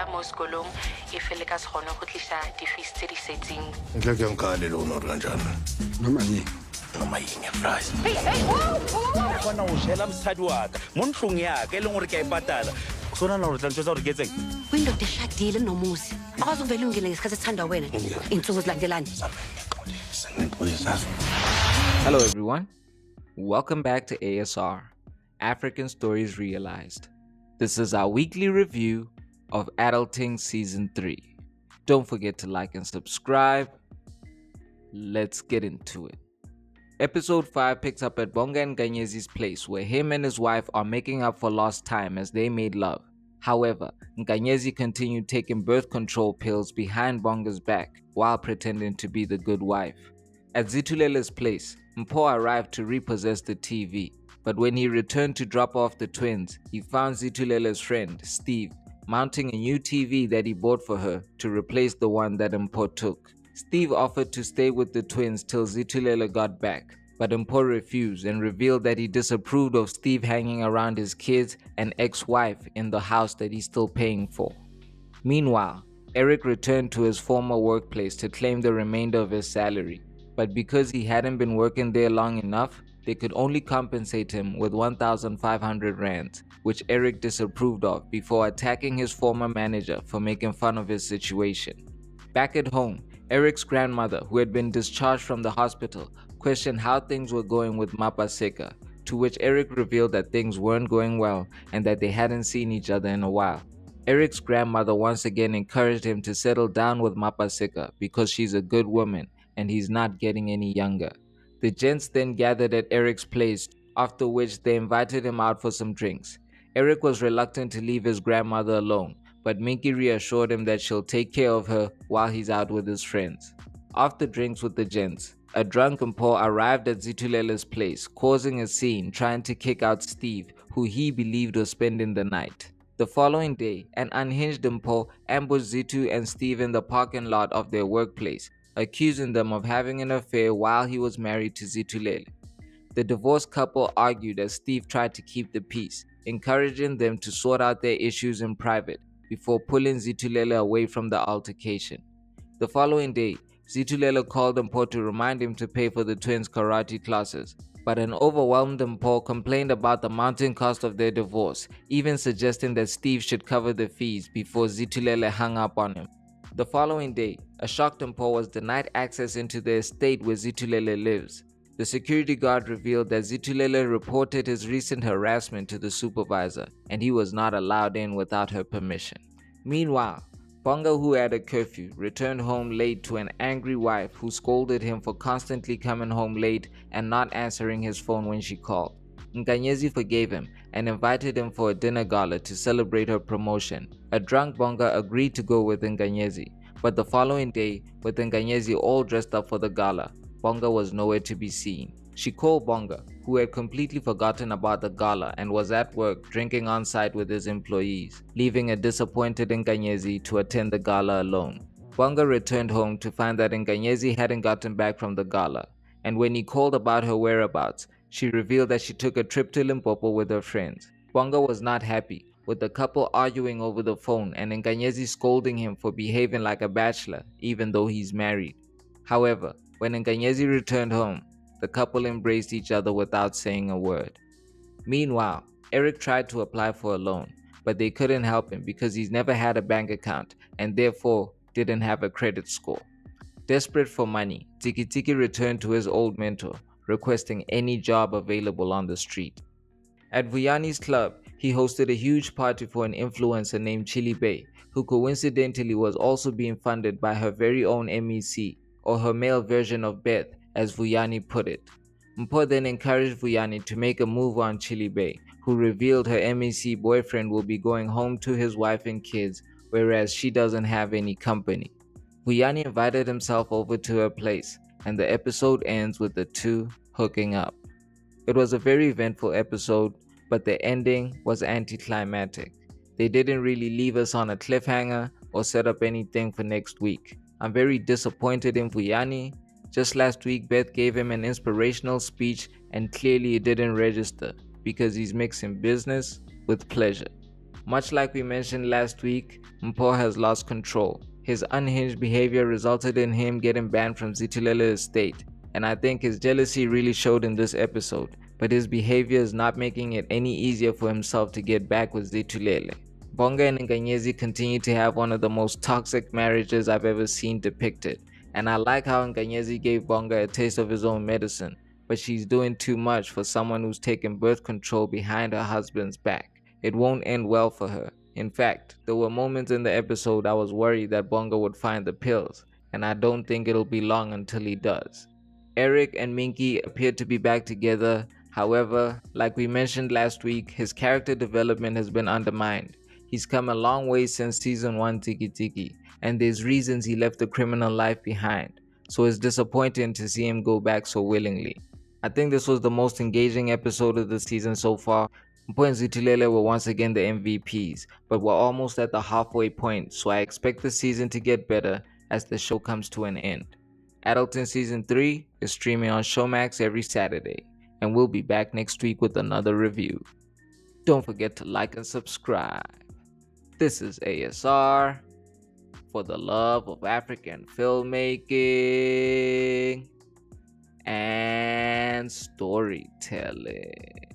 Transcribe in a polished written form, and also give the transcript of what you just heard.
mo sekolong e fele ka se gone go tlisa di-fees tse di setseng. Nke ke nkale le ono re kanjana. Noma yini? Noma yini fries. Bona o shela msadi wa ka mo ntlong ya ka le gore ke a ipatala. Sona na re tla ntse re ke tseng. Kwindoda eshadile nomuzi. Akwazi ukuvela ungene ngesikhathi esithandwa wena. Insuku zilandelana. Hello everyone. Welcome back to ASR, African Stories Realized. This is our weekly review of Adulting Season 3. Don't forget to like and subscribe. Let's get into it. Episode 5 picks up at Bonga and Nkanyezi's place where him and his wife are making up for lost time as they made love. However, Nkanyezi continued taking birth control pills behind Bonga's back while pretending to be the good wife. At Zitulele's place, Mpho arrived to repossess the TV, but when he returned to drop off the twins, he found Zitulele's friend, Steve, mounting a new TV that he bought for her to replace the one that Mpho took. Steve offered to stay with the twins till Zitulele got back, but Mpho refused and revealed that he disapproved of Steve hanging around his kids and ex-wife in the house that he's still paying for. Meanwhile, Eric returned to his former workplace to claim the remainder of his salary, but because he hadn't been working there long enough, they could only compensate him with 1,500 rands, which Eric disapproved of before attacking his former manager for making fun of his situation. Back at home, Eric's grandmother, who had been discharged from the hospital, questioned how things were going with Mapaseka, to which Eric revealed that things weren't going well and that they hadn't seen each other in a while. Eric's grandmother once again encouraged him to settle down with Mapaseka because she's a good woman and he's not getting any younger. The gents then gathered at Eric's place, after which they invited him out for some drinks. Eric was reluctant to leave his grandmother alone, but Minky reassured him that she'll take care of her while he's out with his friends. After drinks with the gents, a drunk Mpho arrived at Zitulele's place, causing a scene trying to kick out Steve, who he believed was spending the night. The following day, an unhinged Mpho ambushed Zitu and Steve in the parking lot of their workplace, accusing them of having an affair while he was married to Zitulele. The divorced couple argued as Steve tried to keep the peace, encouraging them to sort out their issues in private before pulling Zitulele away from the altercation. The following day, Zitulele called Mpho to remind him to pay for the twins' karate classes, but an overwhelmed Mpho complained about the mounting cost of their divorce, even suggesting that Steve should cover the fees before Zitulele hung up on him. The following day, a shocked Mpho was denied access into the estate where Zitulele lives. The security guard revealed that Zitulele reported his recent harassment to the supervisor, and he was not allowed in without her permission. Meanwhile, Bonga, who had a curfew, returned home late to an angry wife who scolded him for constantly coming home late and not answering his phone when she called. Nkanyezi forgave him and invited him for a dinner gala to celebrate her promotion. A drunk Bonga agreed to go with Nkanyezi, but the following day, with Nkanyezi all dressed up for the gala, Bonga was nowhere to be seen. She called Bonga, who had completely forgotten about the gala and was at work drinking on site with his employees, leaving a disappointed Nkanyezi to attend the gala alone. Bonga returned home to find that Nkanyezi hadn't gotten back from the gala, and when he called about her whereabouts, she revealed that she took a trip to Limpopo with her friends. Bonga was not happy, with the couple arguing over the phone and Nkanyezi scolding him for behaving like a bachelor even though he's married. However, when Nkanyezi returned home, the couple embraced each other without saying a word. Meanwhile, Eric tried to apply for a loan, but they couldn't help him because he's never had a bank account and therefore didn't have a credit score. Desperate for money, Tiki Tiki returned to his old mentor, requesting any job available on the street. At Vuyani's club, he hosted a huge party for an influencer named Chili Bay, who coincidentally was also being funded by her very own MEC, or her male version of Beth, as Vuyani put it. Mpho then encouraged Vuyani to make a move on Chili Bay, who revealed her MEC boyfriend will be going home to his wife and kids, whereas she doesn't have any company. Vuyani invited himself over to her place, and the episode ends with the two hooking up. It was a very eventful episode, but the ending was anticlimactic. They didn't really leave us on a cliffhanger or set up anything for next week. I'm very disappointed in Vuyani. Just last week, Beth gave him an inspirational speech and clearly it didn't register because he's mixing business with pleasure. Much like we mentioned last week, Mpho has lost control. His unhinged behavior resulted in him getting banned from Zitulele's estate, and I think his jealousy really showed in this episode, but his behavior is not making it any easier for himself to get back with Zitulele. Bonga and Nkanyezi continue to have one of the most toxic marriages I've ever seen depicted, and I like how Nkanyezi gave Bonga a taste of his own medicine, but she's doing too much for someone who's taken birth control behind her husband's back. It won't end well for her. In fact, there were moments in the episode I was worried that Bonga would find the pills, and I don't think it'll be long until he does. Eric and Minky appear to be back together. However, like we mentioned last week, his character development has been undermined. He's come a long way since season 1 Tiki Tiki, and there's reasons he left the criminal life behind, so it's disappointing to see him go back so willingly. I think this was the most engaging episode of the season so far. Mpho and Zitulele were once again the MVPs, but we're almost at the halfway point, so I expect the season to get better as the show comes to an end. Adulting Season 3 is streaming on Showmax every Saturday, and we'll be back next week with another review. Don't forget to like and subscribe. This is ASR for the love of African filmmaking and storytelling.